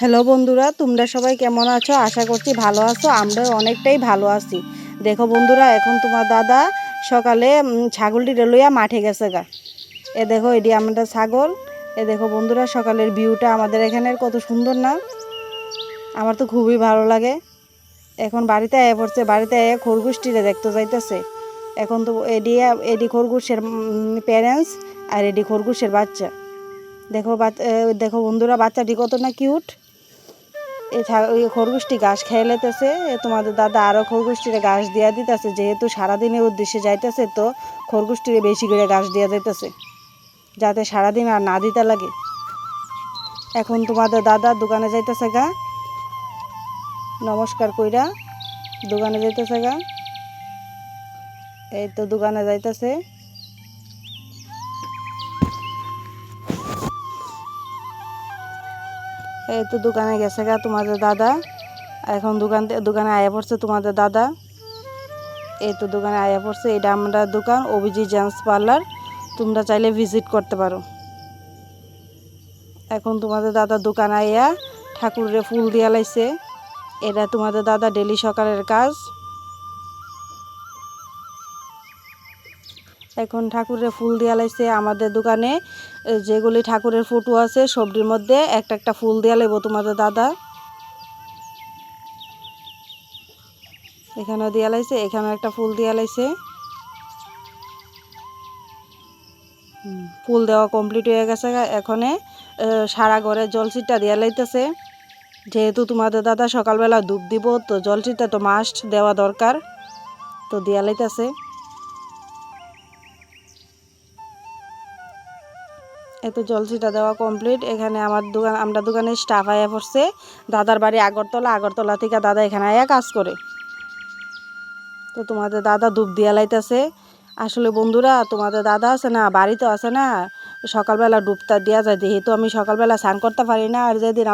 Hello বন্ধুরা, তোমরা সবাই কেমন আছো? আশা করছি ভালো আছো। আমরাও অনেকটাই ভালো আছি। দেখো বন্ধুরা, এখন তোমার দাদা সকালে ছাগলটিরে লইয়া মাঠে গেছে গা। এ দেখো, এটি আমাদের ছাগল। এ দেখো বন্ধুরা, সকালের ভিউটা আমাদের এখানের কত সুন্দর না? আমার তো খুবই ভালো লাগে। এখন বাড়িতে আয়া পড়ছে, বাড়িতে আয়া খরগোশটিরে দেখতে যাইতেছে। এখন তো এডি খরগোশের প্যারেন্টস, আর এডি খরগোশের বাচ্চা। দেখো দেখো বন্ধুরা, বাচ্চাটি কত না কিউট। এই খরগোশটি ঘাস খেয়ে লেতেছে। তোমাদের দাদা আরও খরগোশটিরে ঘাস দিয়া দিতেছে, যেহেতু সারাদিনের উদ্দেশ্যে যাইতেছে, তো খরগোশটিরে বেশি করে ঘাস দিয়া যাইতেছে, যাতে সারাদিন আর না দিতে লাগে। এখন তোমাদের দাদা দোকানে যাইতেছে গা, নমস্কার কইরা দোকানে যাইতেছে গা। এই তো দোকানে যাইতেছে। এই তো দোকানে গেছে গা তোমাদের দাদা। এখন দোকানে আয়া পড়ছে তোমাদের দাদা। এই তো দোকানে আয়া পড়ছে। এটা আমরা দোকান অভিজি জেন্টস পার্লার, তোমরা চাইলে ভিজিট করতে পারো। এখন তোমাদের দাদা দোকান আইয়া ঠাকুরের ফুল দিয়া লাইছে। এটা তোমাদের দাদা ডেলি সকালের কাজ। এখন ঠাকুরের ফুল দিয়া লাইছে। আমাদের দোকানে যেগুলি ঠাকুরের ফটো আছে সবটির মধ্যে একটা একটা ফুল দিয়া লাইব তোমাদের দাদা। এখানেও দিয়া লাইছে, এখানেও একটা ফুল দিয়া লাইছে। ফুল দেওয়া কমপ্লিট হয়ে গেছে। এখানে সারা ঘরে জলছিটা দিয়া লাইতেছে। যেহেতু তোমাদের দাদা সকালবেলা ধূপ দিব, তো জলছিটা তো মাস্ট দেওয়া দরকার, তো দিয়া লাইতেছে। এত জলছিটা দেওয়া কমপ্লিট। এখানে আমরা দোকানে স্টাফ আয়া পড়ছে। দাদার বাড়ি আগরতলা থেকে দাদা এখানে আয়া কাজ করে। তো তোমাদের দাদা ধূপ দিয়া লাইতেছে। আসলে বন্ধুরা, তোমাদের দাদা আছে না, বাড়িতে আছে না, সকালবেলা ডুবটা দেওয়া যায়। যেহেতু আমি সকালবেলা স্নান করতে পারি না, আর যেদিন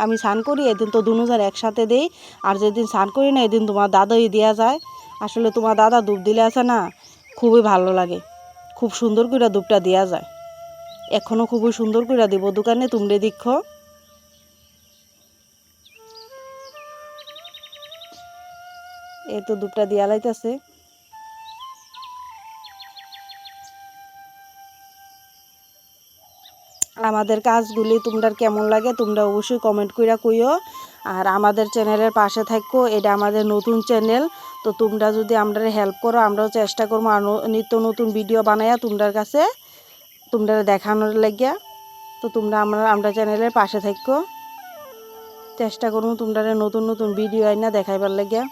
আমি স্নান করি এদিন তো দুজনের একসাথে দেই, আর যেদিন স্নান করি না এদিন তোমার দাদাই দেওয়া যায়। আসলে তোমার দাদা ধূপ দিলে আছে না, খুবই ভালো লাগে। খুব সুন্দর করে ধূপটা দেওয়া যায়। এখনও খুবই সুন্দর করে দিব দোকানে, তোমরা দেখো। এই তো ধূপটা দিয়া লাইতেছে। আমাদের কাজগুলি তোমরা কেমন লাগে তোমরা অবশ্যই কমেন্ট কইরা কইও। আর আমাদের চ্যানেলের পাশে থাকো। এটা আমাদের নতুন চ্যানেল, তো তোমরা যদি আমরা হেল্প করো, আমরাও চেষ্টা করবো আর নিত্য নতুন ভিডিও বানাইয়া তোমরার কাছে তোমরা দেখানোর লাগিয়া। তো তোমরা আমরা চ্যানেলের পাশে থাকো। চেষ্টা করবো তোমরা নতুন নতুন ভিডিও আইনা দেখাইবার লাগিয়া।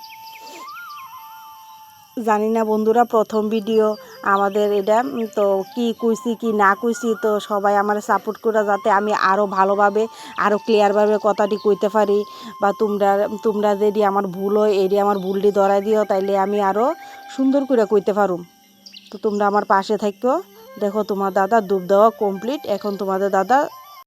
জানি না বন্ধুরা, প্রথম ভিডিও আমাদের এটা, তো কি কইছি কি না কইছি, তো সবাই আমার সাপোর্ট করে যাতে আমি আরও ভালোভাবে আরও ক্লিয়ারভাবে কথাটি কইতে পারি, বা তোমরা যদি আমার ভুল হয় এটি আমার ভুলটি ধরাই দিও, তাইলে আমি আরও সুন্দর করে কইতে পারুম। তো তোমরা আমার পাশে থাকো। দেখো তোমার দাদা ধূপ দেওয়া কমপ্লিট। এখন তোমাদের দাদা